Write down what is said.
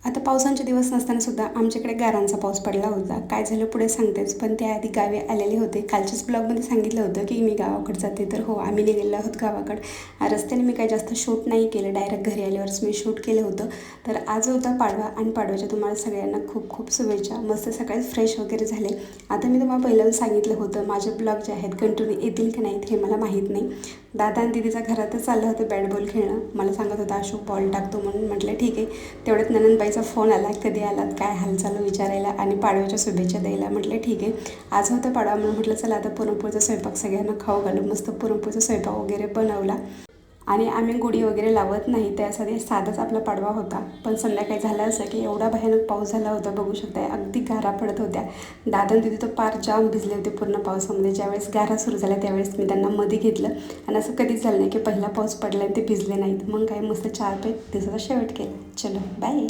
आता पावसांचे दिवस नसताना सुद्धा आमच्याकडे गारांचा पाऊस पडला होता. काय झालं पुढे सांगतेच, पण त्याआधी गावी आलेले होते. कालच्याच ब्लॉगमध्ये सांगितलं होतं की मी गावाकडे जाते, तर हो आम्ही निघालेलो आहोत गावाकडं. रस्त्याने मी काही जास्त शूट नाही केलं, डायरेक्ट घरी आल्यावरच मी शूट केलं होतं. तर आज होता पाडवा आणि पाडव्याच्या तुम्हाला सगळ्यांना खूप खूप शुभेच्छा. मस्त सकाळी फ्रेश वगैरे झाले. आता मी तुम्हाला पहिल्यांदा सांगितलं होतं माझे ब्लॉग जे आहेत कंटिन्यू येतील की नाहीत हे मला माहीत नाही. दादा आणि दीदीचा घरातच चाललं होतं बॅट बॉल खेळणं. मला सांगत होता अशोक बॉल टाकतो म्हणून. म्हटलं ठीक आहे. तेवढ्यात ननंदबाईचा फोन आला, कधी आलात काय हालचाल विचारायला आणि पाडव्याच्या शुभेच्छा द्यायला. म्हटलं ठीक आहे. आज होतं पाडवा म्हणून म्हटलं चला आता पुरणपोळीचा स्वयंपाक सगळ्यांना खाऊ घालू. मस्त पुरणपोळीचा स्वयंपाक वगैरे बनवला आणि आम्ही गुढी वगैरे लावत नाही, त्यासाठी साधाच आपला पाडवा होता. पण संध्याकाळी झालं असं की एवढा भयानक पाऊस झाला होता, बघू शकताय अगदी गारा पडत होत्या. दादा आणि दिदी तर पार जाम भिजले होते पूर्ण पावसामध्ये. ज्यावेळेस गारा सुरू झाल्या त्यावेळेस मी त्यांना मध्ये घेतलं आणि असं कधीच झालं नाही की पहिला पाऊस पडला आणि ते भिजले नाहीत. मग काय मस्त 4 पे दिवसाचा शेवट केला. चलो बाय.